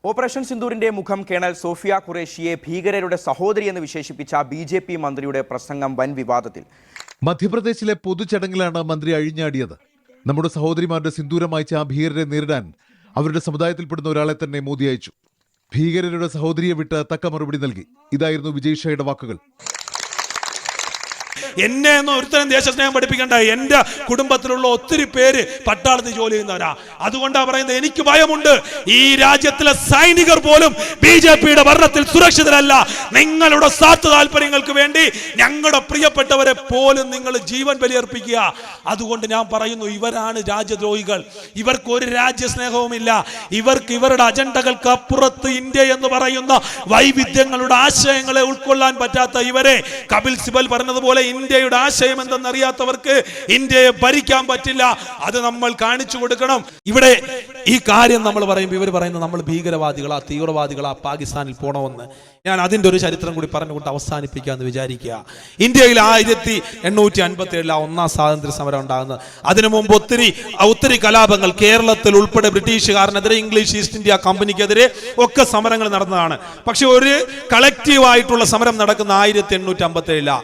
Operation സിന്ദൂരിന്റെ മുഖം colonel Sophia ഖുറേഷിയെ ഭീകരരുടെ സഹോദരി എന്ന് വിശേഷിപ്പിച്ച ബിജെപി മന്ത്രിയുടെ പ്രസംഗം വൻ വിവാദത്തിൽ. മധ്യപ്രദേശിലെ പൊതുചടങ്ങിലാണ് മന്ത്രി അഴിഞ്ഞാടിയത്. നമ്മുടെ സഹോദരിമാരുടെ സിന്ദൂരം അയച്ച ആ ഭീകരരെ നേരിടാൻ അവരുടെ സമുദായത്തിൽപ്പെടുന്ന ഒരാളെ തന്നെ മോദി അയച്ചു. ഭീകരരുടെ സഹോദരിയെ വിട്ട് തക്ക മറുപടി നൽകി. ഇതായിരുന്നു വിജയ് ഷായുടെ വാക്കുകൾ. എന്നെ ഒന്നും ഒരുത്തരം ദേശസ്നേഹം പഠിപ്പിക്കേണ്ട. എന്റെ കുടുംബത്തിലുള്ള ഒത്തിരി പേര് പട്ടാളത്തിൽ ജോലി ചെയ്യുന്നവരാ. അതുകൊണ്ടാണ് പറയുന്നത്, എനിക്ക് ഭയമുണ്ട്. ഈ രാജ്യത്തിലെ സൈനികർ പോലും ബിജെപിയുടെ ഭരണത്തിൽ സുരക്ഷിതരല്ല. നിങ്ങളുടെ സ്വാർത്ഥ താല്പര്യങ്ങൾക്ക് വേണ്ടി ഞങ്ങളുടെ പ്രിയപ്പെട്ടവരെ പോലും നിങ്ങൾ ജീവൻ ബലിയർപ്പിക്കുക. അതുകൊണ്ട് ഞാൻ പറയുന്നു, ഇവരാണ് രാജ്യദ്രോഹികൾ. ഇവർക്ക് ഒരു രാജ്യസ്നേഹവുമില്ല. ഇവർക്ക് ഇവരുടെ അജണ്ടകൾക്ക് അപ്പുറത്ത് ഇന്ത്യ എന്ന് പറയുന്ന വൈവിധ്യങ്ങളുടെ ആശയങ്ങളെ ഉൾക്കൊള്ളാൻ പറ്റാത്ത ഇവരെ കപിൽ സിബൽ പറഞ്ഞതുപോലെ ഇന്ത്യയുടെ ആശയം എന്തെന്നറിയാത്തവർക്ക് ഇന്ത്യയെ ഭരിക്കാൻ പറ്റില്ല. അത് നമ്മൾ കാണിച്ചു കൊടുക്കണം. ഇവിടെ ഈ കാര്യം നമ്മൾ പറയുമ്പോൾ ഇവർ പറയുന്നത് നമ്മൾ ഭീകരവാദികളാ, തീവ്രവാദികളാ, പാകിസ്ഥാനിൽ പോണമെന്ന്. ഞാൻ അതിന്റെ ഒരു ചരിത്രം കൂടി പറഞ്ഞുകൊണ്ട് അവസാനിപ്പിക്കാമെന്ന് വിചാരിക്കുക. ഇന്ത്യയിൽ 1857 ഒന്നാം സ്വാതന്ത്ര്യ സമരം ഉണ്ടാകുന്നത്. അതിനു മുമ്പ് ഒത്തിരി കലാപങ്ങൾ കേരളത്തിൽ ഉൾപ്പെടെ ബ്രിട്ടീഷുകാരനെതിരെ, ഇംഗ്ലീഷ് ഈസ്റ്റ് ഇന്ത്യ കമ്പനിക്കെതിരെ ഒക്കെ സമരങ്ങൾ നടന്നതാണ്. പക്ഷെ ഒരു കളക്റ്റീവായിട്ടുള്ള സമരം നടക്കുന്ന 1857.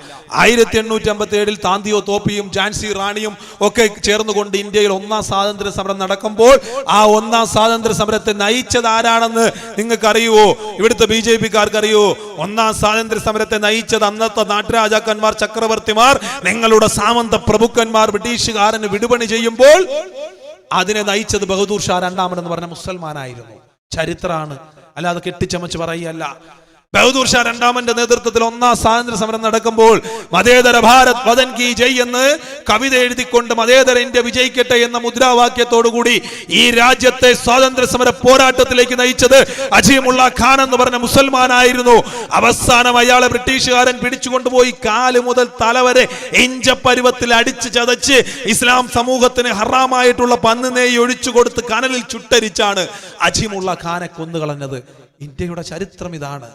1857 താന്തിയോ തോപ്പിയും ഝാൻസി റാണിയും ഒക്കെ ചേർന്നുകൊണ്ട് ഇന്ത്യയിൽ ഒന്നാം സ്വാതന്ത്ര്യ സമരം നടക്കുമ്പോൾ ആ ഒന്നാം സ്വാതന്ത്ര്യ സമരത്തെ നയിച്ചത് ആരാണെന്ന് നിങ്ങൾക്ക് അറിയുമോ? ഇവിടുത്തെ BJP-ക്കാർക്ക് അറിയോ? ഒന്നാം സ്വാതന്ത്ര്യ സമരത്തെ നയിച്ചത് അന്നത്തെ നാട്ടുരാജാക്കന്മാർ, ചക്രവർത്തിമാർ, നിങ്ങളുടെ സാമന്ത പ്രഭുക്കന്മാർ ബ്രിട്ടീഷുകാരന് വിടുപണി ചെയ്യുമ്പോൾ അതിനെ നയിച്ചത് ബഹദൂർ ഷാ രണ്ടാമൻ എന്ന് പറഞ്ഞ മുസൽമാനായിരുന്നു. ചരിത്രമാണ്, അല്ലാതെ കെട്ടിച്ചമച്ച് പറയല്ല. ബഹദൂർ ഷാ രണ്ടാമന്റെ നേതൃത്വത്തിൽ ഒന്നാം സ്വാതന്ത്ര്യ സമരം നടക്കുമ്പോൾ മതേതര ഭാരത് വദൻ കി ജയ് എന്ന് കവിത എഴുതിക്കൊണ്ട് മതേതര ഇന്ത്യ വിജയിക്കട്ടെ എന്ന മുദ്രാവാക്യത്തോടുകൂടി ഈ രാജ്യത്തെ സ്വാതന്ത്ര്യ സമര പോരാട്ടത്തിലേക്ക് നയിച്ചത് അജീമുള്ള ഖാൻ എന്ന് പറഞ്ഞ മുസൽമാനായിരുന്നു. അവസാനം അയാളെ ബ്രിട്ടീഷുകാരൻ പിടിച്ചുകൊണ്ടുപോയി കാല് മുതൽ തലവരെ ഇഞ്ചപ്പരുവത്തിൽ അടിച്ച് ചതച്ച് ഇസ്ലാം സമൂഹത്തിന് ഹറാമായിട്ടുള്ള പന്നുനെയ്യ് ഒഴിച്ചു കൊടുത്ത് കനലിൽ ചുട്ടരിച്ചാണ് അജീമുള്ള ഖാനെ കൊന്നുകളഞ്ഞത്. ഇന്ത്യയുടെ ചരിത്രം ഇതാണ്.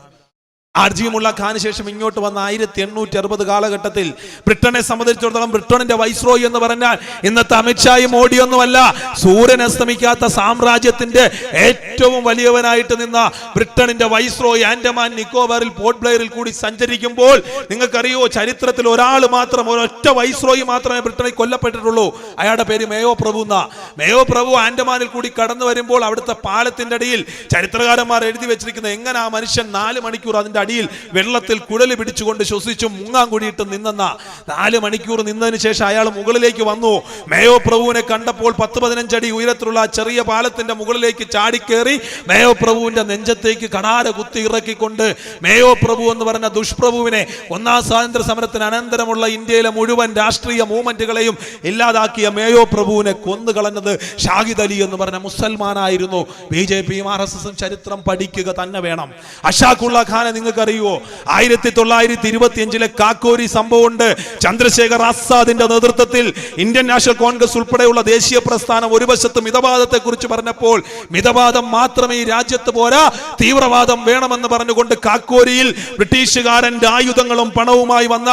അജീമുള്ള ഖാന് ശേഷം ഇങ്ങോട്ട് വന്ന 1860 കാലഘട്ടത്തിൽ ബ്രിട്ടനെ സംബന്ധിച്ചിടത്തോളം ബ്രിട്ടനിന്റെ വൈസ്രോയി എന്ന് പറഞ്ഞാൽ ഇന്നത്തെ അമിത്ഷായും മോഡിയൊന്നുമല്ല. സൂര്യൻ അസ്തമിക്കാത്ത സാമ്രാജ്യത്തിന്റെ ഏറ്റവും വലിയവനായിട്ട് നിന്ന ബ്രിട്ടനിന്റെ വൈസ്രോയി ആൻഡമാൻ നിക്കോബാറിൽ പോർട്ട് ബ്ലെയറിൽ കൂടി സഞ്ചരിക്കുമ്പോൾ നിങ്ങൾക്കറിയോ, ചരിത്രത്തിൽ ഒരൊറ്റ വൈസ്രോയി മാത്രമേ ബ്രിട്ടനിൽ കൊല്ലപ്പെട്ടിട്ടുള്ളൂ. അയാളുടെ പേര് മേയോ പ്രഭു എന്നാ. മേയോ പ്രഭു ആൻഡമാനിൽ കൂടി കടന്നു വരുമ്പോൾ അവിടുത്തെ പാലത്തിന്റെ അടിയിൽ ചരിത്രകാരന്മാർ എഴുതി വെച്ചിരിക്കുന്നത്, എങ്ങനെ ആ മനുഷ്യൻ 4 മണിക്കൂർ അതിന്റെ അടിയിൽ വെള്ളത്തിൽ കുഴല് പിടിച്ചുകൊണ്ട് ശ്വസിച്ചു മുങ്ങാൻ കൂടിയിട്ട് നിന്നെന്ന. 4 മണിക്കൂർ നിന്നതിന് ശേഷം അയാൾ മുകളിലേക്ക് വന്നു. മേയോ പ്രഭുവിനെ കണ്ടപ്പോൾ 10-15 അടി ഉയരത്തിലുള്ള ചെറിയ പാലത്തിന്റെ മുകളിലേക്ക് ചാടിക്കേറി മേയോ പ്രഭുവിന്റെ നെഞ്ചത്തേക്ക് കടാര കുത്തി ഇറക്കിക്കൊണ്ട് മേയോ പ്രഭു എന്ന് പറഞ്ഞ ദുഷ്പ്രഭുവിനെ, ഒന്നാം സ്വാതന്ത്ര്യ സമരത്തിന് അനന്തരമുള്ള ഇന്ത്യയിലെ മുഴുവൻ രാഷ്ട്രീയ മൂവ്മെന്റുകളെയും ഇല്ലാതാക്കിയ മേയോ പ്രഭുവിനെ കൊന്നുകളഞ്ഞത് ഷാഹിദ് അലി എന്ന് പറഞ്ഞ മുസൽമാനായിരുന്നു. BJP-യും RSS-ഉം ചരിത്രം പഠിക്കുക തന്നെ വേണം. അഷാഖുള്ള ഖാനെ നിങ്ങൾക്ക് അറിയുമോ? 1925 കാക്കോരി സംഭവമുണ്ട്. ചന്ദ്രശേഖർ ആസാദിന്റെ നേതൃത്വത്തിൽ ഇന്ത്യൻ നാഷണൽ കോൺഗ്രസ് ഉൾപ്പെടെയുള്ള ദേശീയ പ്രസ്ഥാനം ഒരു വശത്ത് മിതവാദത്തെ കുറിച്ച് പറഞ്ഞപ്പോൾ, മിതവാദം മാത്രമേ ഈ രാജ്യത്ത് പോരാ, തീവ്രവാദം വേണമെന്ന് പറഞ്ഞുകൊണ്ട് കാക്കോരിയിൽ ബ്രിട്ടീഷുകാരന്റെ ആയുധങ്ങളും പണവുമായി വന്ന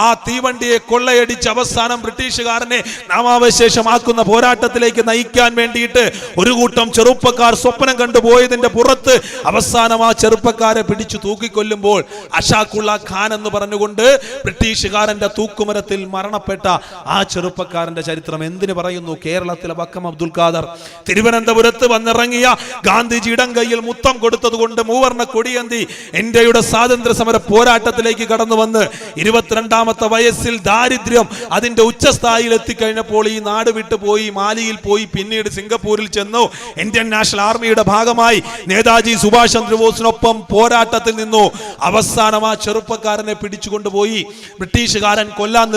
ആ തീവണ്ടിയെ കൊള്ളയടിച്ച് അവസാനം ബ്രിട്ടീഷുകാരനെ നാമാവശേഷമാക്കുന്ന പോരാട്ടത്തിലേക്ക് നയിക്കാൻ വേണ്ടിയിട്ട് ഒരു കൂട്ടം ചെറുപ്പക്കാർ സ്വപ്നം കണ്ടുപോയതിന്റെ പുറത്ത് അവസാനം ആ ചെറുപ്പക്കാരെ പിടിച്ചു തൂക്കിക്കൊല്ലുമ്പോൾ അഷാഖുള്ള ഖാൻ എന്ന് പറഞ്ഞുകൊണ്ട് ബ്രിട്ടീഷുകാരന്റെ തൂക്കുമരത്തിൽ മരണപ്പെട്ട ആ ചെറുപ്പക്കാരന്റെ ചരിത്രം എന്തിനു പറയുന്നു? കേരളത്തിലെ വക്കം അബ്ദുൽ ഖാദർ തിരുവനന്തപുരത്ത് വന്നിറങ്ങിയ ഗാന്ധിജി ഇടം കയ്യിൽ മുത്തം കൊടുത്തത് കൊണ്ട് മൂവർണ്ണ കൊടിയന്തി ഇന്ത്യയുടെ സ്വാതന്ത്ര്യ സമര പോരാട്ടത്തിലേക്ക് കടന്നു വന്ന് 22ാമത്തെ വയസ്സിൽ ദാരിദ്ര്യം അതിന്റെ ഉച്ചസ്ഥായിയിൽ എത്തിക്കഴിഞ്ഞപ്പോൾ ഈ നാട് വിട്ടുപോയി, മാലിയിൽ പോയി, പിന്നീട് സിംഗപ്പൂരിൽ ചെന്നു. ഇന്ത്യൻ നാഷണൽ ആർമിയുടെ ഭാഗമായി നേതാജി സുഭാഷ് ചന്ദ്രബോസിനൊപ്പം പോരാട്ടത്തിൽ നിന്നു. അവസാനം ആ ചെറുപ്പക്കാരനെ പിടിച്ചുകൊണ്ടുപോയി ബ്രിട്ടീഷുകാരൻ കൊല്ലാൻ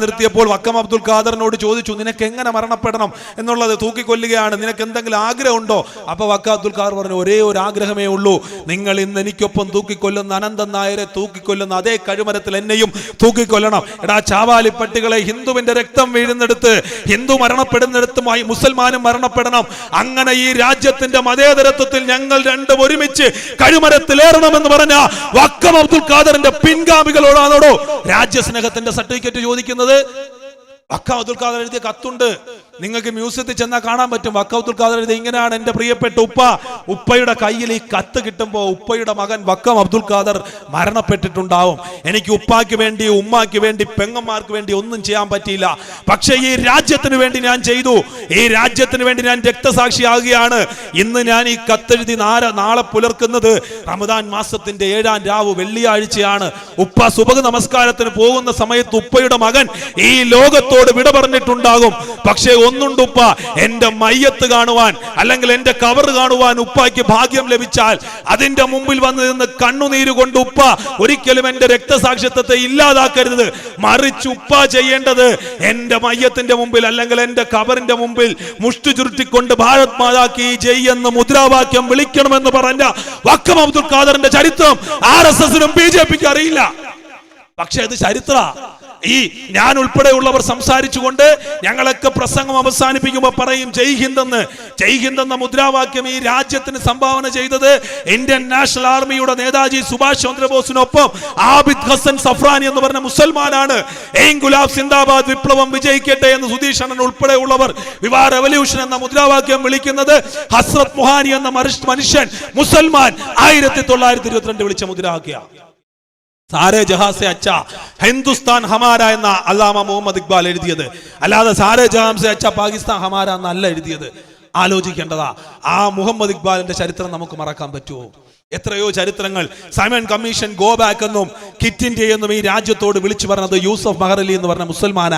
നിർത്തിയപ്പോൾ വക്കം അബ്ദുൽ ഖാദറിനോട് ചോദിച്ചു, നിനക്ക് എങ്ങനെ മരണപ്പെടണം എന്നുള്ളത്? തൂക്കിക്കൊല്ലുകയാണ്, നിനക്ക് എന്തെങ്കിലും ആഗ്രഹമുണ്ടോ? അപ്പൊ വക്കം അബ്ദുൽ ഖാദർ പറഞ്ഞു, ഒരേ ഒരു ആഗ്രഹമേ ഉള്ളൂ, നിങ്ങൾ ഇന്ന് എനിക്കൊപ്പം തൂക്കിക്കൊല്ലുന്ന അനന്തൻ നായരെ തൂക്കിക്കൊല്ലുന്ന അതേ കഴുമരത്തിൽ എന്നെയും തൂക്കിക്കൊല്ലണം. എടാ ചാവാലി പട്ടികളെ, ഹിന്ദുവിന്റെ രക്തം വീഴുന്നിടത്ത്, ഹിന്ദു മരണപ്പെടുന്നിടത്തുമായി മുസൽമാനും മരണപ്പെടണം. അങ്ങനെ ഈ രാജ്യത്തിന്റെ മതേതരത്വത്തിൽ ഞങ്ങൾ രണ്ടും ഒരുമിച്ച് കഴുമരത്തിലേറണമെന്ന് പറഞ്ഞ വക്കം അബ്ദുൽ ഖാദറിന്റെ പിൻഗാമികളോടാണോ രാജ്യസ്നേഹത്തിന്റെ സർട്ടിഫിക്കറ്റ് ചോദിക്കുന്നത്? വക്കം അബ്ദുൽ ഖാദർ എഴുതിയ കത്തുണ്ട്. നിങ്ങൾക്ക് മ്യൂസിയത്തിൽ ചെന്നാൽ കാണാൻ പറ്റും. വക്കം അബ്ദുൽ ഖാദർ എഴുതി ഇങ്ങനെയാണ്: എൻ്റെ പ്രിയപ്പെട്ട ഉപ്പയുടെ കയ്യിൽ ഈ കത്ത് കിട്ടുമ്പോൾ ഉപ്പയുടെ മകൻ വക്കം അബ്ദുൽ ഖാദർ മരണപ്പെട്ടിട്ടുണ്ടാവും. എനിക്ക് ഉപ്പാക്ക് വേണ്ടി, ഉമ്മാക്ക് വേണ്ടി, പെങ്ങന്മാർക്ക് വേണ്ടി ഒന്നും ചെയ്യാൻ പറ്റിയില്ല. പക്ഷേ ഈ രാജ്യത്തിന് വേണ്ടി ഞാൻ ചെയ്തു. ഈ രാജ്യത്തിന് വേണ്ടി ഞാൻ രക്തസാക്ഷിയാകുകയാണ്. ഇന്ന് ഞാൻ ഈ കത്തെഴുതി നാളെ പുലർക്കുന്നത് റമദാൻ മാസത്തിന്റെ 7-ാം രാവ് വെള്ളിയാഴ്ചയാണ്. ഉപ്പ സുബഹ് നമസ്കാരത്തിന് പോകുന്ന സമയത്ത് ഉപ്പയുടെ മകൻ ഈ ലോകത്തോട് വിട പറഞ്ഞിട്ടുണ്ടാകും. പക്ഷേ ഒന്നുണ്ട് ഉപ്പ, എന്റെ മയ്യത്ത് കാണുവാൻ അല്ലെങ്കിൽ എന്റെ കവർ കാണുവാൻ ഉപ്പായ്ക്ക് ഭാഗ്യം ലഭിച്ചാൽ അതിന്റെ മുമ്പിൽ വന്ന് നിന്ന് കണ്ണുനീര് കൊണ്ട് ഉപ്പ ഒരിക്കലും എന്റെ രക്തസാക്ഷിത്വത്തെ ഇല്ലാതാക്കരുത്. മറിച്ച് ഉപ്പ ചെയ്യേണ്ടത് എന്റെ മയ്യത്തിന്റെ മുമ്പിൽ അല്ലെങ്കിൽ എന്റെ കബറിന്റെ മുമ്പിൽ മുഷ്ടി ചുരുട്ടിക്കൊണ്ട് ഭാരത് മാതാ കീ ജയ് എന്ന് മുദ്രാവാക്യം വിളിക്കണമെന്ന് പറഞ്ഞ വക്കം അബ്ദുൽ ഖാദറിന്റെ ചരിത്രം RSSനും BJPക്കും അറിയില്ല. പക്ഷെ അത് ചരിത്ര. ഈ ഞാൻ ഉൾപ്പെടെയുള്ളവർ സംസാരിച്ചുകൊണ്ട് ഞങ്ങളൊക്കെ പ്രസംഗം അവസാനിപ്പിക്കുമ്പോൾ പറയും ജയ് ഹിന്ദ് എന്ന്. ജയ് ഹിന്ദ് എന്ന മുദ്രാവാക്യം ഈ രാജ്യത്തിന് സംഭാവന ചെയ്തത് ഇന്ത്യൻ നാഷണൽ ആർമിയുടെ നേതാജി സുഭാഷ് ചന്ദ്രബോസിനൊപ്പം ആബിദ് ഹസൻ സഫ്രാനി എന്ന് പറഞ്ഞ മുസൽമാനാണ്. ഗുലാബ് സിന്ദാബാദ്, വിപ്ലവം വിജയിക്കട്ടെ എന്ന് സുധീഷ് അണ്ണൻ ഉൾപ്പെടെയുള്ളവർ വിവാ റെവല്യൂഷൻ എന്ന മുദ്രാവാക്യം വിളിക്കുന്നത് ഹസ്രത് മുഹാനി എന്ന മനുഷ്യൻ മുസൽമാൻ 1922 വിളിച്ച മുദ്രാവാക്യം. സാരേ ജഹാസെ അച്ഛ ഹിന്ദുസ്ഥാൻ ഹമാര എന്ന അല്ലാമ മുഹമ്മദ് ഇക്ബാൽ എഴുതിയത്, അല്ലാതെ സാരേ ജഹാസെ അച്ഛ പാകിസ്ഥാൻ ഹമാര എന്നല്ല എഴുതിയത്. ആലോചിക്കേണ്ടതാ. ആ മുഹമ്മദ് ഇക്ബാലിന്റെ ചരിത്രം നമുക്ക് മറക്കാൻ പറ്റുമോ? എത്രയോ ചരിത്രങ്ങൾ. സൈമൺ കമ്മീഷൻ ഗോ ബാക്ക് എന്നും കിറ്റ് ഇന്ത്യ എന്നും ഈ രാജ്യത്തോട് വിളിച്ചു പറഞ്ഞത് യൂസഫ് മഹറലി എന്ന് പറഞ്ഞ മുസൽമാന.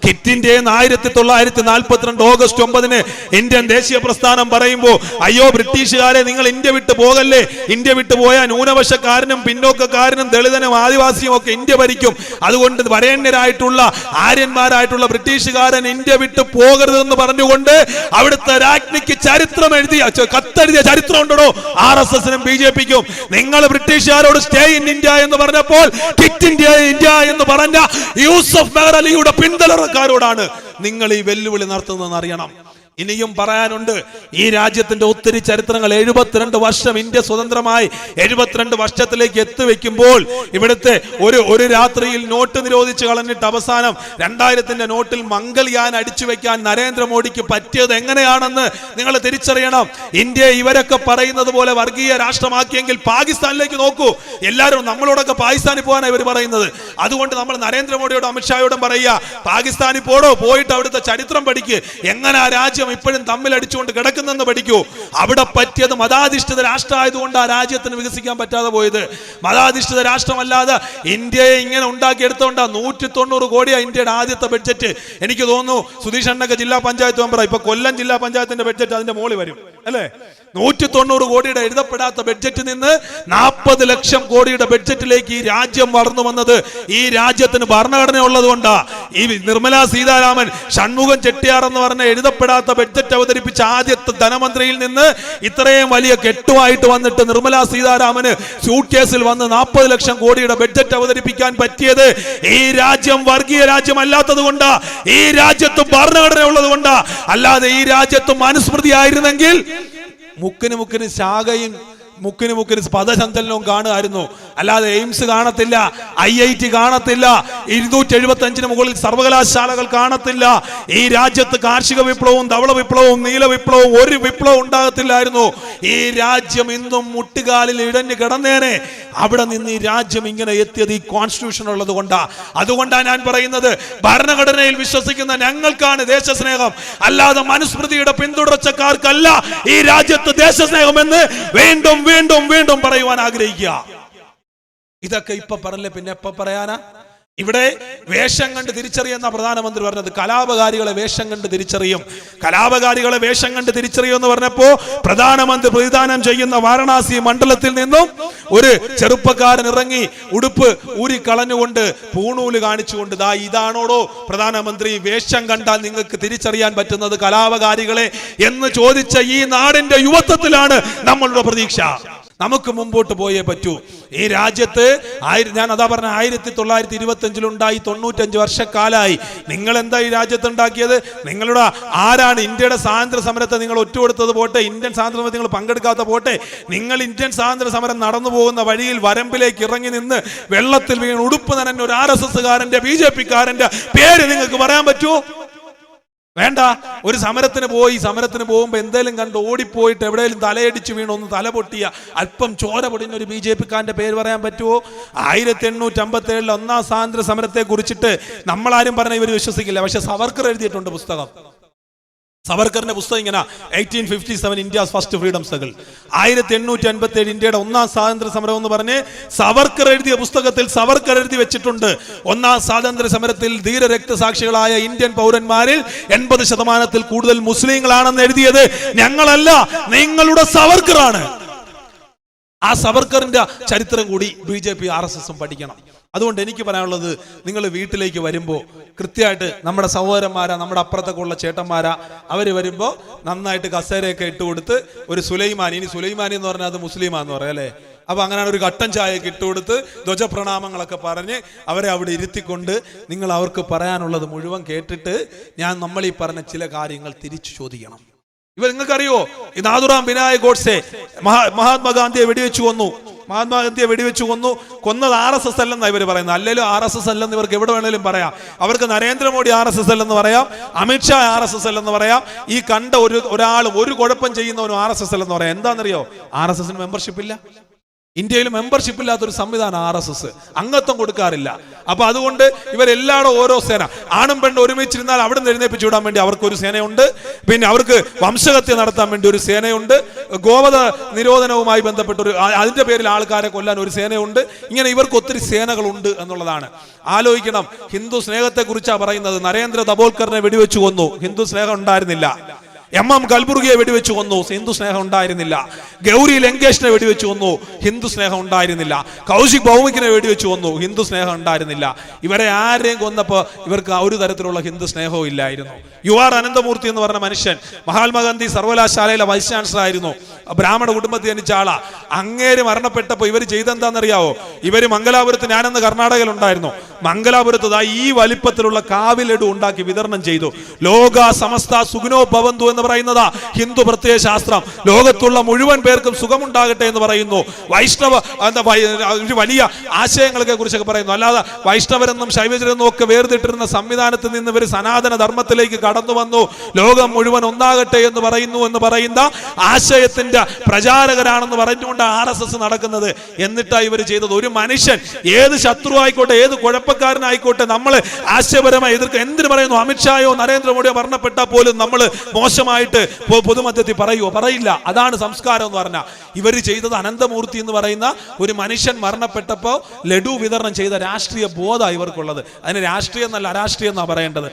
കിറ്റ് ഇന്ത്യ 1942 ഓഗസ്റ്റ് 9 ഇന്ത്യൻ ദേശീയ പ്രസ്ഥാനം പറയുമ്പോൾ അയ്യോ ബ്രിട്ടീഷുകാരെ, നിങ്ങൾ ഇന്ത്യ വിട്ടു പോകല്ലേ, ഇന്ത്യ വിട്ടു പോയാൽ ന്യൂനപക്ഷക്കാരനും പിന്നോക്കക്കാരനും ദളിതനും ആദിവാസിയും ഒക്കെ ഇന്ത്യ ഭരിക്കും, അതുകൊണ്ട് വരേണ്യരായിട്ടുള്ള ആര്യന്മാരായിട്ടുള്ള ബ്രിട്ടീഷുകാരൻ ഇന്ത്യ വിട്ടു പോകരുതെന്ന് പറഞ്ഞുകൊണ്ട് അവിടുത്തെ രാജ്ഞിക്ക് ചരിത്രം എഴുതിയ കത്തെഴുതിയ ചരിത്രം ഉണ്ടോ RSSനും BJP? നിങ്ങൾ ബ്രിട്ടീഷുകാരോട് സ്റ്റേ ഇൻ ഇന്ത്യ എന്ന് പറഞ്ഞപ്പോൾ കിറ്റ് ഇന്ത്യ എന്ന് പറഞ്ഞ യൂസഫ് മെഹ്റലിയുടെ പിന്തുണക്കാരോടാണ് നിങ്ങൾ ഈ വെല്ലുവിളി നടത്തുന്നതെന്ന് അറിയണം. ഇനിയും പറയാനുണ്ട്. ഈ രാജ്യത്തിന്റെ ഒത്തിരി ചരിത്രങ്ങൾ. 72 വർഷം ഇന്ത്യ സ്വതന്ത്രമായി 72 വർഷത്തിലേക്ക് എത്തിവെക്കുമ്പോൾ ഇവിടുത്തെ ഒരു രാത്രിയിൽ നോട്ട് നിരോധിച്ച് കളഞ്ഞിട്ട് അവസാനം 2000ന്റെ നോട്ടിൽ മംഗൾയാൻ അടിച്ചു വെക്കാൻ നരേന്ദ്രമോദിക്ക് പറ്റിയത് എങ്ങനെയാണെന്ന് നിങ്ങൾ തിരിച്ചറിയണം. ഇന്ത്യയെ ഇവരൊക്കെ പറയുന്നത് പോലെ വർഗീയ രാഷ്ട്രമാക്കിയെങ്കിൽ പാകിസ്ഥാനിലേക്ക് നോക്കൂ. എല്ലാവരും നമ്മളോടൊക്കെ പാകിസ്ഥാനിൽ പോകാനാണ് ഇവർ പറയുന്നത്. അതുകൊണ്ട് നമ്മൾ നരേന്ദ്രമോദിയോടും അമിത്ഷായോടും പറയുക, പാകിസ്ഥാനിൽ പോയിട്ട് അവിടുത്തെ ചരിത്രം പഠിക്ക്. എങ്ങനെ ആ രാജ്യം ഇപ്പോഴും തമ്മിൽ അടിച്ചുകൊണ്ട് കിടക്കുന്നെന്ന് പഠിക്കൂ. അവിടെ പറ്റിയത് മതാധിഷ്ഠിത രാഷ്ട്രമായതുകൊണ്ട് ആ രാജ്യത്തിന് വികസിക്കാൻ പറ്റാതെ പോയത്. മതാധിഷ്ഠിത രാഷ്ട്രമല്ലാതെ ഇന്ത്യയെ ഇങ്ങനെ ഉണ്ടാക്കിയെടുത്തോണ്ടാ 190 കോടിയാണ് ഇന്ത്യയുടെ ആദ്യത്തെ ബഡ്ജറ്റ്. എനിക്ക് തോന്നുന്നു സുധീഷ് അണ്ണൊക്കെ ജില്ലാ പഞ്ചായത്ത് മെമ്പറാ. ഇപ്പൊ കൊല്ലം ജില്ലാ പഞ്ചായത്തിന്റെ ബഡ്ജറ്റ് അതിന്റെ മോളിൽ വരും അല്ലേ? 190 കോടിയുടെ എഴുതപ്പെടാത്ത ബഡ്ജറ്റിൽ നിന്ന് 40 ലക്ഷം കോടിയുടെ ബഡ്ജറ്റിലേക്ക് ഈ രാജ്യം വളർന്നു വന്നത് ഈ രാജ്യത്തിന് ഭരണഘടന ഉള്ളത് കൊണ്ടാ. ഈ നിർമ്മല സീതാരാമൻ ഷൺമുഖം ചെട്ടിയാർ എന്ന് പറഞ്ഞ എഴുതപ്പെടാത്ത ബഡ്ജറ്റ് അവതരിപ്പിച്ച ആദ്യത്തെ ധനമന്ത്രിയിൽ നിന്ന് ഇത്രയും വലിയ കെട്ടുമായിട്ട് വന്നിട്ട് നിർമ്മല സീതാരാമന് സ്യൂട്ട് കേസിൽ വന്ന് 40 ലക്ഷം കോടിയുടെ ബഡ്ജറ്റ് അവതരിപ്പിക്കാൻ പറ്റിയത് ഈ രാജ്യം വർഗീയ രാജ്യമല്ലാത്തത് കൊണ്ടാ. ഈ രാജ്യത്ത് ഭരണഘടന ഉള്ളത് കൊണ്ടാ. അല്ലാതെ ഈ രാജ്യത്ത് മനുസ്മൃതി ആയിരുന്നെങ്കിൽ മുക്കിന് ശാഖയും മുക്കിന് പദചന്തലനവും കാണുമായിരുന്നു. അല്ലാതെ എയിംസ് കാണത്തില്ല, IIT കാണത്തില്ല, 275 മുകളിൽ സർവകലാശാലകൾ കാണത്തില്ല. ഈ രാജ്യത്ത് കാർഷിക വിപ്ലവവും ധവള വിപ്ലവവും നീല വിപ്ലവവും ഒരു വിപ്ലവം ഉണ്ടാകത്തില്ലായിരുന്നു. ഈ രാജ്യം ഇന്നും മുട്ടുകാലിൽ ഇടഞ്ഞു കിടന്നേനെ. അവിടെ നിന്ന് ഈ രാജ്യം ഇങ്ങനെ എത്തിയത് ഈ കോൺസ്റ്റിറ്റ്യൂഷൻ ഉള്ളത് കൊണ്ടാ. അതുകൊണ്ടാണ് ഞാൻ പറയുന്നത്, ഭരണഘടനയിൽ വിശ്വസിക്കുന്ന ഞങ്ങൾക്കാണ് ദേശസ്നേഹം, അല്ലാതെ മനുസ്മൃതിയുടെ പിന്തുടർച്ചക്കാർക്കല്ല ഈ രാജ്യത്ത് ദേശസ്നേഹം എന്ന് വീണ്ടും വീണ്ടും വീണ്ടും പറയുവാൻ ആഗ്രഹിക്കുക. ഇതൊക്കെ ഇപ്പൊ പറഞ്ഞില്ലേ, പിന്നെ എപ്പോ പറയാനാ? ഇവിടെ വേഷം കണ്ട് തിരിച്ചറിയുന്ന പ്രധാനമന്ത്രി പറഞ്ഞത് കലാപകാരികളെ വേഷം കണ്ട് തിരിച്ചറിയും. കലാപകാരികളെ വേഷം കണ്ട് തിരിച്ചറിയും എന്ന് പറഞ്ഞപ്പോ പ്രധാനമന്ത്രി പ്രതിദാനം ചെയ്യുന്ന വാരണാസി മണ്ഡലത്തിൽ നിന്നും ഒരു ചെറുപ്പക്കാരൻ ഇറങ്ങി ഉടുപ്പ് ഊരിക്കളഞ്ഞുകൊണ്ട് പൂണൂല് കാണിച്ചുകൊണ്ട് ദാ ഇതാണോടോ പ്രധാനമന്ത്രി വേഷം കണ്ടാൽ നിങ്ങൾക്ക് തിരിച്ചറിയാൻ പറ്റുന്നത് കലാപകാരികളെ എന്ന് ചോദിച്ച ഈ നാടിന്റെ യുവത്വത്തിലാണ് നമ്മളുടെ പ്രതീക്ഷ. നമുക്ക് മുമ്പോട്ട് പോയേ പറ്റൂ. ഈ രാജ്യത്ത് ഞാൻ അതാ പറഞ്ഞ 1925 95 വർഷക്കാലായി നിങ്ങൾ എന്താ ഈ രാജ്യത്ത് ഉണ്ടാക്കിയത്? നിങ്ങളുടെ ആരാണ് ഇന്ത്യയുടെ സ്വാതന്ത്ര്യ സമരത്തെ നിങ്ങൾ ഒറ്റുകൊടുത്തത് പോട്ടെ, ഇന്ത്യൻ സ്വാതന്ത്ര്യ സമരത്തിൽ നിങ്ങൾ പങ്കെടുക്കാത്ത പോട്ടെ, നിങ്ങൾ ഇന്ത്യൻ സ്വാതന്ത്ര്യ സമരം നടന്നു പോകുന്ന വഴിയിൽ വരമ്പിലേക്ക് ഇറങ്ങി നിന്ന് വെള്ളത്തിൽ വീണ് ഉടുപ്പ് നനഞ്ഞ ഒരു RSSകാരന്റെ BJPക്കാരന്റെ പേര് നിങ്ങൾക്ക് പറയാൻ പറ്റുമോ? വേണ്ട. ഒരു സമരത്തിന് പോകുമ്പോൾ എന്തെങ്കിലും കണ്ട് ഓടിപ്പോയിട്ട് എവിടെയെങ്കിലും തലയടിച്ച് വീണ് ഒന്ന് തല പൊട്ടിയ അല്പം ചോര പൊടിഞ്ഞ ഒരു BJP-ക്കാരന്റെ പേര് പറയാൻ പറ്റുമോ? 1857 ഒന്നാം സ്വാതന്ത്ര്യ സമരത്തെ കുറിച്ചിട്ട് നമ്മളാരും പറഞ്ഞ ഇവർ വിശ്വസിക്കില്ല. പക്ഷെ സവർക്കർ എഴുതിയിട്ടുണ്ട് പുസ്തകം. സവർക്കറിന്റെ പുസ്തകം ഇങ്ങനെ 1857 ഇന്ത്യസ് ഫസ്റ്റ് ഫ്രീഡം സ്ട്രഗിൾ, 1857 ഇന്ത്യയുടെ ഒന്നാം സ്വാതന്ത്ര്യ സമരം എന്ന് പറഞ്ഞ് സവർക്കർ എഴുതിയ പുസ്തകത്തിൽ സവർക്കർ എഴുതി വെച്ചിട്ടുണ്ട്, ഒന്നാം സ്വാതന്ത്ര്യ സമരത്തിൽ ധീര രക്തസാക്ഷികളായ ഇന്ത്യൻ പൗരന്മാരിൽ 80% കൂടുതൽ മുസ്ലിങ്ങളാണെന്ന് എഴുതിയത് ഞങ്ങളല്ല, നിങ്ങളുടെ സവർക്കറാണ്. ആ സവർക്കറിന്റെ ചരിത്രം കൂടി BJP RSSും പഠിക്കണം. അതുകൊണ്ട് എനിക്ക് പറയാനുള്ളത്, നിങ്ങൾ വീട്ടിലേക്ക് വരുമ്പോൾ കൃത്യമായിട്ട് നമ്മുടെ സഹോദരന്മാരാ, നമ്മുടെ അപ്പുറത്തൊക്കെ ഉള്ള ചേട്ടന്മാരാ, അവർ വരുമ്പോൾ നന്നായിട്ട് കസേരയൊക്കെ ഇട്ട് കൊടുത്ത് ഒരു സുലൈമാനി, ഇനി സുലൈമാനി എന്ന് പറഞ്ഞാൽ അത് മുസ്ലിമാന്ന് പറയാം അല്ലേ, അപ്പൊ അങ്ങനെയാണ് ഒരു കട്ടൻ ചായയൊക്കെ ഇട്ടുകൊടുത്ത് ധ്വജപ്രണാമങ്ങളൊക്കെ പറഞ്ഞ് അവരെ അവിടെ ഇരുത്തിക്കൊണ്ട് നിങ്ങൾ അവർക്ക് പറയാനുള്ളത് മുഴുവൻ കേട്ടിട്ട് നമ്മൾ ഈ പറഞ്ഞ ചില കാര്യങ്ങൾ തിരിച്ചു ചോദിക്കണം. ഇവർ നിങ്ങൾക്കറിയോ, ഈ നാഥുറാം വിനായക് ഗോഡ്സെ മഹാത്മാഗാന്ധിയെ വെടിവെച്ചു കൊന്നത് RSS അല്ലെന്നാണ് ഇവർ പറയുന്നത്. അല്ലെങ്കിലും RSS അല്ലെന്ന് ഇവർക്ക് എവിടെ വേണേലും പറയാം. അവർക്ക് നരേന്ദ്രമോദി RSS അല്ലെന്ന് പറയാം, അമിത്ഷാ RSS അല്ലെന്ന് പറയാം, ഈ കണ്ട ഒരാളും ഒരു കുഴപ്പം ചെയ്യുന്നവനും RSS അല്ലെന്ന് പറയാം. എന്താണെന്നറിയോ? RSSന് മെമ്പർഷിപ്പ് ഇല്ല. ഇന്ത്യയിൽ മെമ്പർഷിപ്പ് ഇല്ലാത്തൊരു സംവിധാനം RSS, അംഗത്വം കൊടുക്കാറില്ല. അപ്പൊ അതുകൊണ്ട് ഇവരെല്ലാവരും ഓരോ സേന, ആണും പെണ്ണും ഒരുമിച്ചിരുന്നാൽ അവിടെ നിന്ന് എഴുന്നേപ്പിച്ചു വിടാൻ വേണ്ടി അവർക്കൊരു സേനയുണ്ട്, പിന്നെ അവർക്ക് വംശഹത്യ നടത്താൻ വേണ്ടി ഒരു സേനയുണ്ട്, ഗോവധ നിരോധനവുമായി ബന്ധപ്പെട്ട അതിന്റെ പേരിൽ ആൾക്കാരെ കൊല്ലാൻ ഒരു സേനയുണ്ട്. ഇങ്ങനെ ഇവർക്ക് ഒത്തിരി സേനകളുണ്ട് എന്നുള്ളതാണ്. ആലോചിക്കണം, ഹിന്ദു സ്നേഹത്തെ കുറിച്ചാണ് പറയുന്നത്. നരേന്ദ്ര ദബോൽക്കറിനെ വെടിവെച്ചു കൊന്നു, ഹിന്ദു സ്നേഹം ഉണ്ടായിരുന്നില്ല. MM കൽബുർഗിയെ വെടിവെച്ചു കൊന്നു, ഹിന്ദു സ്നേഹം ഉണ്ടായിരുന്നില്ല. ഗൗരി ലങ്കേഷിനെ വെടിവെച്ചു കൊന്നു, ഹിന്ദു സ്നേഹം ഉണ്ടായിരുന്നില്ല. കൗശിക് ഭൗമികിനെ വെടിവെച്ചു കൊന്നു, ഹിന്ദു സ്നേഹം ഉണ്ടായിരുന്നില്ല. ഇവരെ ആരെയും കൊന്നപ്പോൾ ഇവർക്ക് ഒരു തരത്തിലുള്ള ഹിന്ദു സ്നേഹവും ഇല്ലായിരുന്നു. UR അനന്തമൂർത്തി എന്ന് പറഞ്ഞ മനുഷ്യൻ മഹാത്മാഗാന്ധി സർവകലാശാലയിലെ വൈസ് ചാൻസലർ ആയിരുന്നു, ബ്രാഹ്മണ കുടുംബത്തിൽ ജനിച്ച ആളാ. അങ്ങേര് മരണപ്പെട്ടപ്പോൾ ഇവർ ചെയ്തെന്താണെന്നറിയാവോ? ഇവര് മംഗലാപുരത്ത്, ഞാനന്ന് കർണാടകയിൽ ഉണ്ടായിരുന്നു, മംഗലാപുരത്ത് ഈ വലിപ്പത്തിലുള്ള കാവിലഡു ഉണ്ടാക്കി വിതരണം ചെയ്തു. ലോക സമസ്ത സുഖിനോ ഭവന്തു എന്ന് പറയുന്നതാ ഹിന്ദു പ്രത്യയ ശാസ്ത്രം. ലോകത്തുള്ള മുഴുവൻ പേർക്കും സുഖമുണ്ടാകട്ടെ എന്ന് പറയുന്നു. വൈഷ്ണവ വലിയ ആശയങ്ങളെ കുറിച്ചൊക്കെ പറയുന്നു. അല്ലാതെ വൈഷ്ണവരെന്നും ശൈവജരെന്നും ഒക്കെ വേർതിട്ടിരുന്ന സംവിധാനത്തിൽ നിന്ന് ഇവർ സനാതന ധർമ്മത്തിലേക്ക് കടന്നു വന്നു. ലോകം മുഴുവൻ ഒന്നാകട്ടെ എന്ന് പറയുന്ന ആശയത്തിന്റെ പ്രചാരകരാണെന്ന് പറഞ്ഞുകൊണ്ട് RSS നടക്കുന്നത്. എന്നിട്ടാ ഇവർ ചെയ്തത്, ഒരു മനുഷ്യൻ ഏത് ശത്രു ആയിക്കോട്ടെ, ഏത് കുഴപ്പക്കാരനായിക്കോട്ടെ, നമ്മൾ ആശയപരമായി എതിർക്കുക. എന്തിനു പറയുന്നു? അമിത്ഷായോ നരേന്ദ്രമോദിയോ മരണപ്പെട്ടാൽ പോലും നമ്മൾ മോശമായിട്ട് പൊതുമധ്യത്തിൽ പറയില്ല. അതാണ് സംസ്കാരം എന്ന് പറഞ്ഞാൽ. ഇവർ ചെയ്തത് അനന്തമൂർത്തി എന്ന് പറയുന്ന ഒരു മനുഷ്യൻ മരണപ്പെട്ടപ്പോൾ ലഡു വിതരണം ചെയ്ത രാഷ്ട്രീയ ബോധമാണ് ഇവർക്കുള്ളത്. അതിന് രാഷ്ട്രീയം എന്നല്ല, അരാഷ്ട്രീയം എന്നാണ് പറയേണ്ടത്.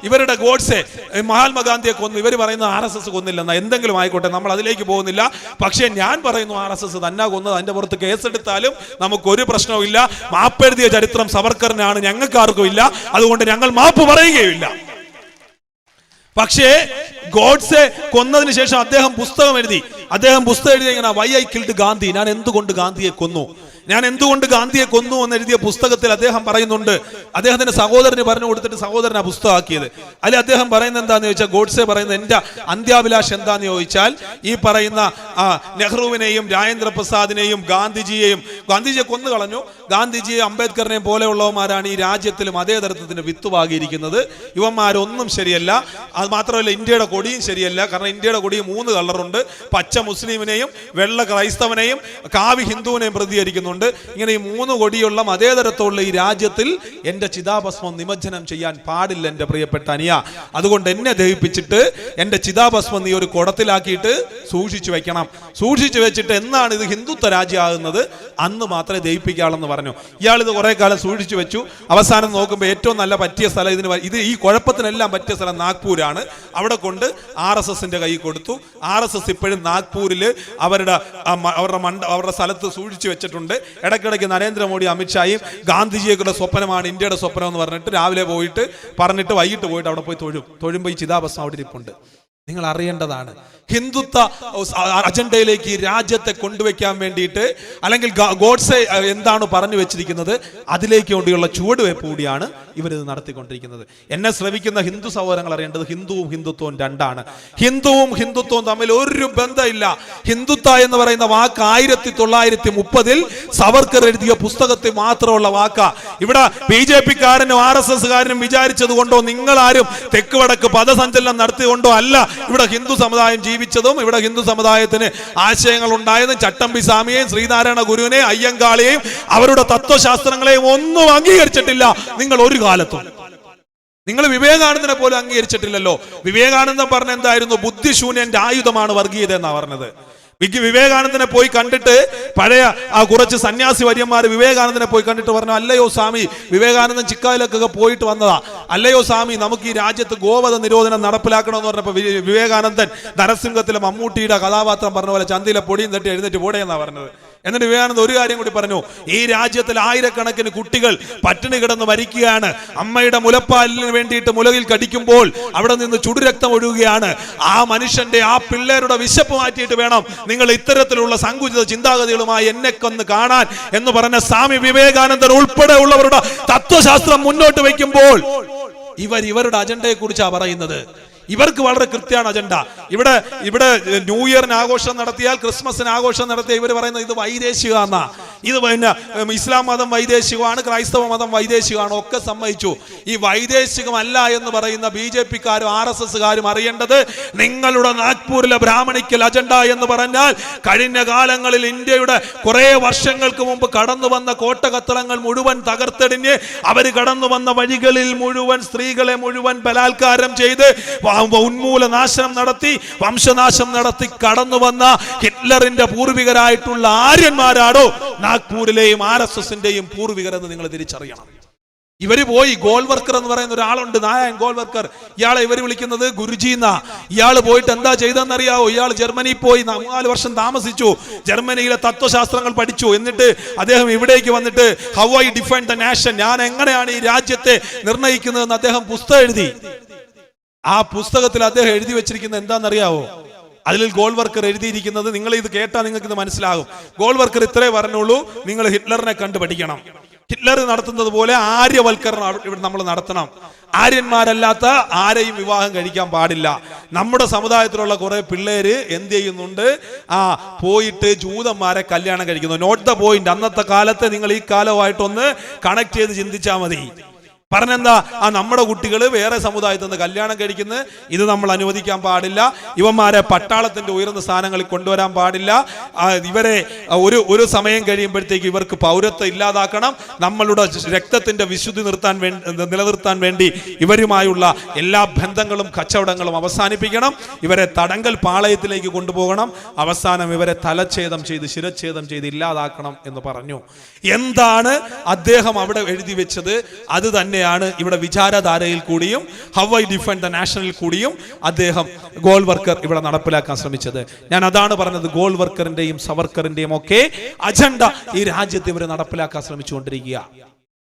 ഇവരുടെ ഗോഡ്സെ മഹാത്മാഗാന്ധിയെ കൊന്നു, ഇവർ പറയുന്നത് RSS കൊന്നില്ലെന്ന. എന്തെങ്കിലും ആയിക്കോട്ടെ, നമ്മൾ അതിലേക്ക് പോകുന്നില്ല. പക്ഷേ ഞാൻ പറയുന്നു RSS തന്നെ കൊന്നത്. അതിന്റെ പുറത്ത് കേസെടുത്താലും നമുക്കൊരു പ്രശ്നവും ഇല്ല. മാപ്പെഴുതിയ ചരിത്രം സവർക്കറിനാണ്, ഞങ്ങൾക്കാർക്കും ഇല്ല. അതുകൊണ്ട് ഞങ്ങൾ മാപ്പ് പറയുകയില്ല. പക്ഷേ ഗോഡ്സെ കൊന്നതിന് ശേഷം അദ്ദേഹം പുസ്തകം എഴുതി ഇങ്ങനെ വൈ ഐ കിൽഡ് ഗാന്ധി, ഞാൻ എന്തുകൊണ്ട് ഗാന്ധിയെ കൊന്നു എന്ന് എഴുതിയ പുസ്തകത്തിൽ അദ്ദേഹം പറയുന്നുണ്ട്. അദ്ദേഹത്തിന്റെ സഹോദരന് പറഞ്ഞു കൊടുത്തിട്ട് സഹോദരൻ ആ പുസ്തകമാക്കിയത്. അതിൽ അദ്ദേഹം പറയുന്നത് എന്താന്ന് ചോദിച്ചാൽ, ഗോഡ്സെ പറയുന്നത് എന്റെ അന്ത്യാഭിലാഷം എന്താന്ന് ചോദിച്ചാൽ, ഈ പറയുന്ന നെഹ്റുവിനെയും രാജേന്ദ്ര പ്രസാദിനെയും ഗാന്ധിജിയെ കൊന്നു കളഞ്ഞു. ഗാന്ധിജിയെ അംബേദ്കറിനെയും പോലെയുള്ളവന്മാരാണ് ഈ രാജ്യത്തിലും അതേ തരത്തിന്റെ വിത്തുവാകിയിരിക്കുന്നത്. ഇവന്മാരൊന്നും ശരിയല്ല. അത് മാത്രമല്ല, ഇന്ത്യയുടെ കൊടിയും ശരിയല്ല. കാരണം ഇന്ത്യയുടെ കൊടിയും 3 കളറുണ്ട്. പച്ച മുസ്ലിമിനെയും വെള്ള ക്രൈസ്തവനെയും കാവി ഹിന്ദുവിനെയും പ്രതികരിക്കുന്നു. ഇങ്ങനെ ഈ 3 കൊടിയുള്ള മതേതരത്തോടുള്ള ഈ രാജ്യത്തിൽ എന്റെ ചിതാഭസ്മം നിമജ്ജനം ചെയ്യാൻ പാടില്ല എന്റെ പ്രിയപ്പെട്ട അനിയ. അതുകൊണ്ട് എന്നെ ദഹിപ്പിച്ചിട്ട് എന്റെ ചിതാഭസ്മം നീ ഒരു കുടത്തിലാക്കിയിട്ട് സൂക്ഷിച്ചു വെക്കണം. സൂക്ഷിച്ചു വെച്ചിട്ട് എന്നാണ് ഇത് ഹിന്ദുത്വ രാജ്യമാകുന്നത് അന്ന് മാത്രമേ ദഹിപ്പിക്കാവുള്ളെന്ന് പറഞ്ഞു. ഇയാൾ ഇത് കുറെ കാലം സൂക്ഷിച്ചു വെച്ചു. അവസാനം നോക്കുമ്പോൾ ഏറ്റവും നല്ല പറ്റിയ സ്ഥലം ഈ കുഴപ്പത്തിനെല്ലാം പറ്റിയ സ്ഥലം നാഗ്പൂരാണ്. അവിടെ കൊണ്ട് RSSന്റെ കൈ കൊടുത്തു. RSS ഇപ്പോഴും നാഗ്പൂരിൽ അവരുടെ സ്ഥലത്ത് സൂക്ഷിച്ചു വെച്ചിട്ടുണ്ട്. ഇടയ്ക്കിടയ്ക്ക് നരേന്ദ്രമോദി അമിത്ഷായും ഗാന്ധിജിയുടെ സ്വപ്നമാണ് ഇന്ത്യയുടെ സ്വപ്നം എന്ന് പറഞ്ഞിട്ട് രാവിലെ പോയിട്ട് പറഞ്ഞിട്ട് വൈകിട്ട് പോയിട്ട് അവിടെ പോയി തൊഴുമ്പോൾ ഈ ചിതാഭസ്മം അവിടെ ഇരിപ്പുണ്ട്. നിങ്ങൾ അറിയേണ്ടതാണ്. ഹിന്ദുത്വ അജണ്ടയിലേക്ക് ഈ രാജ്യത്തെ കൊണ്ടുവയ്ക്കാൻ വേണ്ടിയിട്ട്, അല്ലെങ്കിൽ ഗോഡ്സെ എന്താണ് പറഞ്ഞു വെച്ചിരിക്കുന്നത് അതിലേക്ക് വേണ്ടിയുള്ള ചുവടുവയ്പ് കൂടിയാണ് ഇവരിത് നടത്തിക്കൊണ്ടിരിക്കുന്നത്. എന്നെ ശ്രവിക്കുന്ന ഹിന്ദു സഹോദരങ്ങൾ അറിയേണ്ടത് ഹിന്ദുവും ഹിന്ദുത്വവും രണ്ടാണ്. ഹിന്ദുവും ഹിന്ദുത്വവും തമ്മിൽ ഒരു ബന്ധമില്ല. ഹിന്ദുത്വ എന്ന് പറയുന്ന വാക്ക് 1930 സവർക്കർ എഴുതിയ പുസ്തകത്തിൽ മാത്രമുള്ള വാക്കാ. ഇവിടെ BJP-കാരനും RSS-കാരനും വിചാരിച്ചത് കൊണ്ടോ നിങ്ങളാരും തെക്ക് വടക്ക് പദസഞ്ചലനം നടത്തിക്കൊണ്ടോ അല്ല ഇവിടെ ഹിന്ദു സമുദായം ജീവിച്ചതും ഇവിടെ ഹിന്ദു സമുദായത്തിന് ആശയങ്ങൾ ഉണ്ടായതും. ചട്ടമ്പി സ്വാമിയെയും ശ്രീനാരായണ ഗുരുവിനെയും അയ്യങ്കാളിയെയും അവരുടെ തത്വശാസ്ത്രങ്ങളെയും ഒന്നും അംഗീകരിച്ചിട്ടില്ല നിങ്ങൾ ഒരു കാലത്തും. നിങ്ങൾ വിവേകാനന്ദനെ പോലും അംഗീകരിച്ചിട്ടില്ലല്ലോ. വിവേകാനന്ദൻ പറഞ്ഞ എന്തായിരുന്നു? ബുദ്ധിശൂന്യന്റെ ആയുധമാണ് വർഗീയത എന്നാ പറഞ്ഞത്. വിവേകാനന്ദനെ പോയി കണ്ടിട്ട് പഴയ കുറച്ച് സന്യാസി വര്യന്മാർ വിവേകാനന്ദനെ പോയി കണ്ടിട്ട് പറഞ്ഞു, അല്ലയോ സ്വാമി, വിവേകാനന്ദൻ ചിക്കായിലേക്കൊക്കെ പോയിട്ട് വന്നതാ, അല്ലയോ സ്വാമി നമുക്ക് ഈ രാജ്യത്ത് ഗോവധ നിരോധനം നടപ്പിലാക്കണമെന്ന് പറഞ്ഞപ്പോൾ വിവേകാനന്ദൻ നരസിംഹത്തിലെ മമ്മൂട്ടിയുടെ കഥാപാത്രം പറഞ്ഞ പോലെ ചന്തിയിലെ പൊടിയും തട്ടി എഴുന്നേറ്റ് പോടെയെന്നാ പറഞ്ഞത്. എന്നിട്ട് വിവേകാനന്ദ ഒരു കാര്യം കൂടി പറഞ്ഞു, ഈ രാജ്യത്തിൽ ആയിരക്കണക്കിന് കുട്ടികൾ പട്ടിണി കിടന്ന് മരിക്കുകയാണ്. അമ്മയുടെ മുലപ്പാലിന് വേണ്ടിയിട്ട് മുലകിൽ കടിക്കുമ്പോൾ അവിടെ നിന്ന് ചുടുരക്തം ഒഴുകുകയാണ്. ആ മനുഷ്യന്റെ ആ പിള്ളേരുടെ വിശപ്പ് മാറ്റിയിട്ട് വേണം നിങ്ങൾ ഇത്തരത്തിലുള്ള സങ്കുചിത ചിന്താഗതികളുമായി എന്നെ കൊന്ന് കാണാൻ എന്ന് പറഞ്ഞ സ്വാമി വിവേകാനന്ദൻ ഉൾപ്പെടെ ഉള്ളവരുടെ തത്വശാസ്ത്രം മുന്നോട്ട് വയ്ക്കുമ്പോൾ ഇവരുടെ അജണ്ടയെ കുറിച്ചാണ് പറയുന്നത്. ഇവർക്ക് വളരെ കൃത്യമാണ് അജണ്ട. ഇവിടെ ന്യൂ ഇയറിന് ആഘോഷം നടത്തിയാൽ, ക്രിസ്മസിന് ആഘോഷം നടത്തിയാൽ ഇവർ പറയുന്നത് ഇത് വൈദേശിക എന്നാ. ഇത് പിന്നെ ഇസ്ലാം മതം വൈദേശികമാണ്, ക്രൈസ്തവ മതം വൈദേശികമാണ്, ഒക്കെ സമ്മതിച്ചു. ഈ വൈദേശികമല്ല എന്ന് പറയുന്ന BJP-കാരും RSS-കാരും അറിയേണ്ടത്, നിങ്ങളുടെ നാഗ്പൂരിലെ ബ്രാഹ്മണിക്കൽ അജണ്ട എന്ന് പറഞ്ഞാൽ കഴിഞ്ഞ കാലങ്ങളിൽ ഇന്ത്യയുടെ കുറെ വർഷങ്ങൾക്ക് മുമ്പ് കടന്നു വന്ന കോട്ടകത്തളങ്ങൾ മുഴുവൻ തകർത്തെടിഞ്ഞ് അവർ കടന്നു വന്ന വഴികളിൽ മുഴുവൻ സ്ത്രീകളെ മുഴുവൻ ബലാത്കാരം ചെയ്ത് ഉന്മൂലനാശനം നടത്തി, വംശനാശം നടത്തി കടന്നു വന്ന ഹിറ്റ്ലറിന്റെ പൂർവികരായിട്ടുള്ള ആര്യന്മാരാണോ നാഗ്പൂരിലെയും RSS-ന്റെയും പൂർവികരെന്ന് നിങ്ങൾ തിരിച്ചറിയണം. ഇവര് പോയി ഗോൾവർക്കർ എന്ന് പറയുന്ന ഒരാളുണ്ട്, നാരായൺ ഗോൾവർക്കർ. ഇയാളെ ഇവർ വിളിക്കുന്നത് ഗുരുജി എന്നാ. ഇയാൾ പോയിട്ട് എന്താ ചെയ്തെന്നറിയാവോ? ഇയാൾ ജർമ്മനിയിൽ പോയി 4 വർഷം താമസിച്ചു, ജർമ്മനിയിലെ തത്വശാസ്ത്രങ്ങൾ പഠിച്ചു. എന്നിട്ട് അദ്ദേഹം ഇവിടേക്ക് വന്നിട്ട് how I define the nation, ഞാൻ എങ്ങനെയാണ് ഈ രാജ്യത്തെ നിർണ്ണയിക്കുന്നതെന്ന് അദ്ദേഹം പുസ്തകം എഴുതി. ആ പുസ്തകത്തിൽ അദ്ദേഹം എഴുതി വെച്ചിരിക്കുന്നത് എന്താണെന്നറിയാവോ? അതിൽ ഗോൾവർക്കർ എഴുതിയിരിക്കുന്നത്, നിങ്ങൾ ഇത് കേട്ടാൽ നിങ്ങൾക്ക് ഇത് മനസ്സിലാകും. ഗോൾവർക്കർ ഇത്രേ പറഞ്ഞുള്ളൂ, നിങ്ങൾ ഹിറ്റ്ലറിനെ കണ്ടു പഠിക്കണം. ഹിറ്റ്ലർ നടത്തുന്നത് പോലെ ആര്യവൽക്കരണം ഇവിടെ നമ്മൾ നടത്തണം. ആര്യന്മാരല്ലാത്ത ആരെയും വിവാഹം കഴിക്കാൻ പാടില്ല. നമ്മുടെ സമുദായത്തിലുള്ള കുറെ പിള്ളേര് എന്ത് ചെയ്യുന്നുണ്ട്? പോയിട്ട് ജൂതന്മാരെ കല്യാണം കഴിക്കുന്നു. Not the point. അന്നത്തെ കാലത്തെ നിങ്ങൾ ഈ കാലമായിട്ടൊന്ന് കണക്ട് ചെയ്ത് ചിന്തിച്ചാൽ മതി. പറഞ്ഞെന്താ? നമ്മുടെ കുട്ടികൾ വേറെ സമുദായത്തിൽ നിന്ന് കല്യാണം കഴിക്കുന്നത്, ഇത് നമ്മൾ അനുവദിക്കാൻ പാടില്ല. ഇവന്മാരെ പട്ടാളത്തിന്റെ ഉയർന്ന സ്ഥാനങ്ങളിൽ കൊണ്ടുവരാൻ പാടില്ല. ഇവരെ ഒരു സമയം കഴിയുമ്പോഴത്തേക്ക് ഇവർക്ക് പൗരത്വം ഇല്ലാതാക്കണം. നമ്മളുടെ രക്തത്തിന്റെ വിശുദ്ധി നിലനിർത്താൻ വേണ്ടി ഇവരുമായുള്ള എല്ലാ ബന്ധങ്ങളും കച്ചവടങ്ങളും അവസാനിപ്പിക്കണം. ഇവരെ തടങ്കൽ പാളയത്തിലേക്ക് കൊണ്ടുപോകണം. അവസാനം ഇവരെ തലച്ഛേദം ചെയ്ത് ശിരച്ഛേദം ചെയ്ത് ഇല്ലാതാക്കണം എന്ന് പറഞ്ഞു. എന്താണ് അദ്ദേഹം അവിടെ എഴുതി വെച്ചത്? അത് തന്നെ ഇവിടെ വിചാരധാരയിൽ കൂടിയും ഹൗ ഐ ഡിഫൈൻ ദ നാഷനിൽ കൂടിയും അദ്ദേഹം ഗോൾവർക്കർ ഇവിടെ നടപ്പിലാക്കാൻ ശ്രമിച്ചത്. ഞാൻ അതാണ് പറഞ്ഞത്, ഗോൾവർക്കറിന്റെയും സവർക്കറിന്റെയും ഒക്കെ അജണ്ട ഈ രാജ്യത്ത് ഇവർ നടപ്പിലാക്കാൻ ശ്രമിച്ചുകൊണ്ടിരിക്കുക.